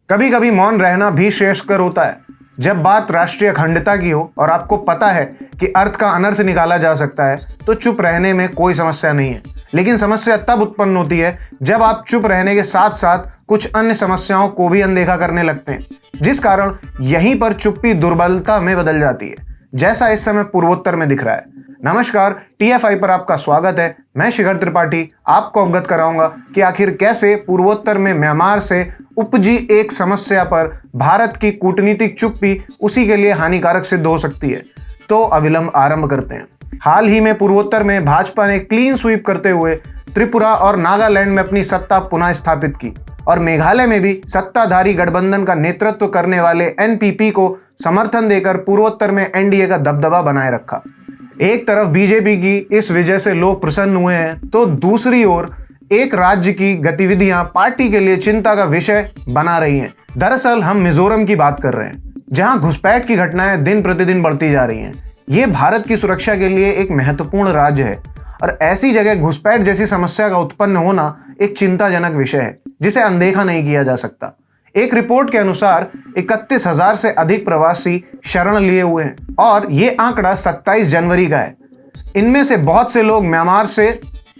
कभी कभी मौन रहना भी श्रेयस्कर होता है। जब बात राष्ट्रीय अखंडता की हो और आपको पता है कि अर्थ का अनर्थ निकाला जा सकता है तो चुप रहने में कोई समस्या नहीं है। लेकिन समस्या तब उत्पन्न होती है जब आप चुप रहने के साथ साथ कुछ अन्य समस्याओं को भी अनदेखा करने लगते हैं, जिस कारण यहीं पर चुप्पी दुर्बलता में बदल जाती है, जैसा इस समय पूर्वोत्तर में दिख रहा है। नमस्कार, टीएफआई पर आपका स्वागत है। मैं शिखर त्रिपाठी आपको अवगत कराऊंगा कि आखिर कैसे पूर्वोत्तर में म्यांमार से उपजी एक समस्या पर भारत की कूटनीतिक चुप्पी उसी के लिए हानिकारक सिद्ध हो सकती है। तो अविलंब आरंभ करते हैं। हाल ही में पूर्वोत्तर में भाजपा ने क्लीन स्वीप करते हुए त्रिपुरा और नागालैंड में अपनी सत्ता पुनः स्थापित की और मेघालय में भी सत्ताधारी गठबंधन का नेतृत्व करने वाले एनपीपी को समर्थन देकर पूर्वोत्तर में एनडीए का दबदबा बनाए रखा। एक तरफ बीजेपी की इस विजय से लोग प्रसन्न हुए हैं तो दूसरी ओर एक राज्य की गतिविधियां पार्टी के लिए चिंता का विषय बना रही हैं। दरअसल हम मिजोरम की बात कर रहे हैं, जहां घुसपैठ की घटनाएं दिन प्रतिदिन बढ़ती जा रही हैं। ये भारत की सुरक्षा के लिए एक महत्वपूर्ण राज्य है और ऐसी जगह घुसपैठ जैसी समस्या का उत्पन्न होना एक चिंताजनक विषय है जिसे अनदेखा नहीं किया जा सकता। एक रिपोर्ट के अनुसार 31,000 से अधिक प्रवासी शरण लिए हुए हैं और ये आंकड़ा 27 जनवरी का है। इनमें से बहुत से लोग म्यांमार से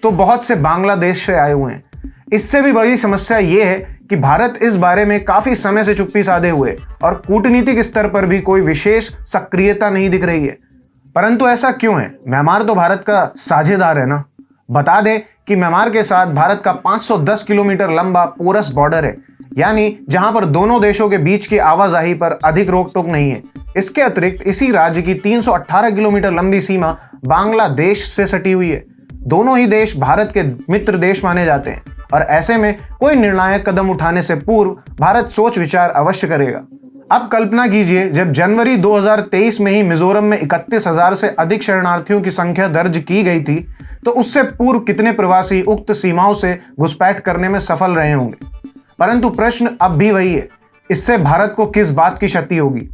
तो बहुत से बांग्लादेश से आए हुए हैं। इससे भी बड़ी समस्या ये है कि भारत इस बारे में काफी समय से चुप्पी साधे हुए और कूटनीतिक स्तर पर भी कोई विशेष सक्रियता नहीं दिख रही है। परंतु ऐसा क्यों है? म्यांमार तो भारत का साझेदार है ना। बता दें कि म्यांमार के साथ भारत का 510 किलोमीटर लंबा पोरस बॉर्डर है, यानी जहां पर दोनों देशों के बीच की आवाजाही पर अधिक रोक टोक नहीं है। इसके अतिरिक्त इसी राज्य की 318 किलोमीटर लंबी सीमा बांग्लादेश से सटी हुई है। दोनों ही देश भारत के मित्र देश माने जाते हैं और ऐसे में कोई निर्णायक कदम उठाने से पूर्व भारत सोच विचार अवश्य करेगा। अब कल्पना कीजिए, जब जनवरी 2023 में ही मिजोरम में 31,000 से अधिक शरणार्थियों की संख्या दर्ज की गई थी, तो उससे पूर्व कितने प्रवासी उक्त सीमाओं से घुसपैठ करने में सफल रहे होंगे। परंतु प्रश्न अब भी वही है, इससे भारत को किस बात की क्षति होगी?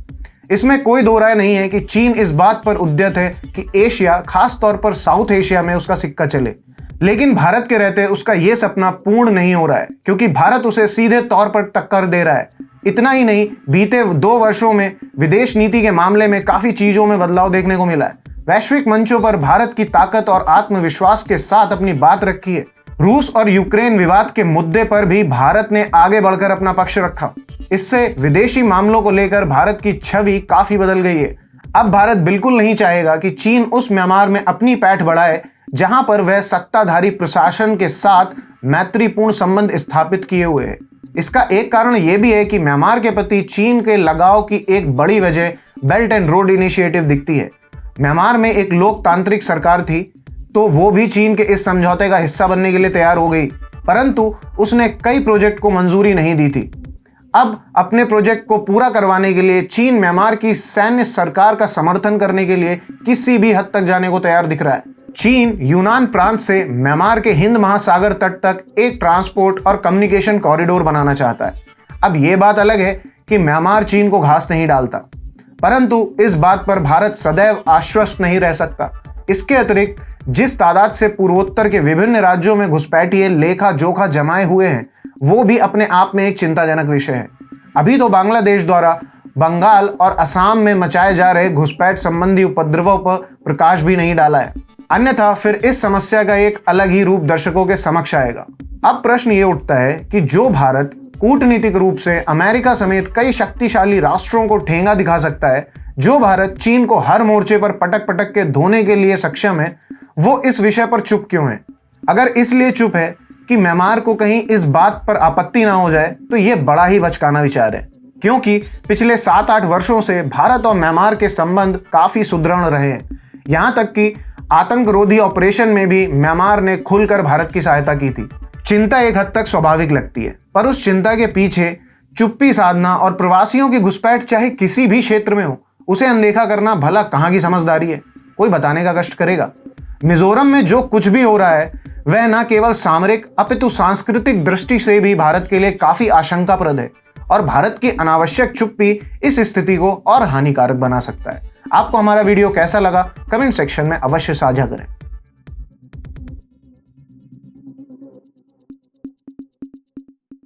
इसमें कोई दो राय नहीं है कि चीन इस बात पर उद्यत है कि एशिया, खास तौर पर साउथ एशिया में उसका सिक्का चले। लेकिन भारत के रहते उसका यह सपना पूर्ण नहीं हो रहा है, क्योंकि भारत उसे सीधे तौर पर टक्कर दे रहा है। इतना ही नहीं, बीते 2 वर्षों में विदेश नीति के मामले में काफी चीजों में बदलाव देखने को मिला है। वैश्विक मंचों पर भारत की ताकत और आत्मविश्वास के साथ अपनी बात रखी है। रूस और यूक्रेन विवाद के मुद्दे पर भी भारत ने आगे बढ़कर अपना पक्ष रखा। इससे विदेशी मामलों को लेकर भारत की छवि काफी बदल गई है। अब भारत बिल्कुल नहीं चाहेगा कि चीन उस म्यांमार में अपनी पैठ बढ़ाए जहां पर वह सत्ताधारी प्रशासन के साथ मैत्रीपूर्ण संबंध स्थापित किए हुए है। इसका एक कारण यह भी है कि म्यांमार के प्रति चीन के लगाव की एक बड़ी वजह बेल्ट एंड रोड इनिशिएटिव दिखती है। म्यांमार में एक लोकतांत्रिक सरकार थी, तो वो भी चीन के इस समझौते का हिस्सा बनने के लिए तैयार हो गई, परंतु उसने कई प्रोजेक्ट को मंजूरी नहीं दी थी। अब अपने प्रोजेक्ट को पूरा करवाने के लिए चीन म्यांमार की सैन्य सरकार का समर्थन करने के लिए किसी भी हद तक जाने को तैयार दिख रहा है। चीन यूनान प्रांत से म्यांमार के हिंद महासागर तट तक एक ट्रांसपोर्ट और कम्युनिकेशन कॉरिडोर बनाना चाहता है। अब यह बात अलग है कि म्यांमार चीन को घास नहीं डालता, परंतु इस बात पर भारत सदैव आश्वस्त नहीं रह सकता। इसके अतिरिक्त जिस तादाद से पूर्वोत्तर के विभिन्न राज्यों में घुसपैठिए लेखा जोखा जमाए हुए हैं, वो भी अपने आप में एक चिंताजनक विषय है। अभी तो बांग्लादेश द्वारा बंगाल और असम में मचाए जा रहे घुसपैठ संबंधी उपद्रवों पर प्रकाश भी नहीं डाला है, अन्यथा फिर इस समस्या का एक अलग ही रूप दर्शकों के समक्ष आएगा। अब प्रश्न ये उठता है कि जो भारत कूटनीतिक रूप से अमेरिका समेत कई शक्तिशाली राष्ट्रों को ठेंगा दिखा सकता है, जो भारत चीन को हर मोर्चे पर पटक पटक के धोने के लिए सक्षम है, वो इस विषय पर चुप क्यों है? अगर इसलिए चुप है कि म्यांमार को कहीं इस बात पर आपत्ति ना हो जाए, तो यह बड़ा ही बचकाना विचार है, क्योंकि पिछले 7-8 वर्षों से भारत और म्यांमार के संबंध काफी सुदृढ़ रहे हैं। यहां तक कि आतंकरोधी ऑपरेशन में भी म्यांमार ने खुलकर भारत की सहायता की थी। चिंता एक हद तक स्वाभाविक लगती है, पर उस चिंता के पीछे चुप्पी साधना और प्रवासियों की घुसपैठ चाहे किसी भी क्षेत्र में हो, उसे अनदेखा करना भला कहां की समझदारी है? कोई बताने का कष्ट करेगा। मिजोरम में जो कुछ भी हो रहा है वह न केवल सामरिक अपितु सांस्कृतिक दृष्टि से भी भारत के लिए काफी आशंकाप्रद है और भारत की अनावश्यक चुप्पी इस स्थिति को और हानिकारक बना सकता है। आपको हमारा वीडियो कैसा लगा? कमेंट सेक्शन में अवश्य साझा करें।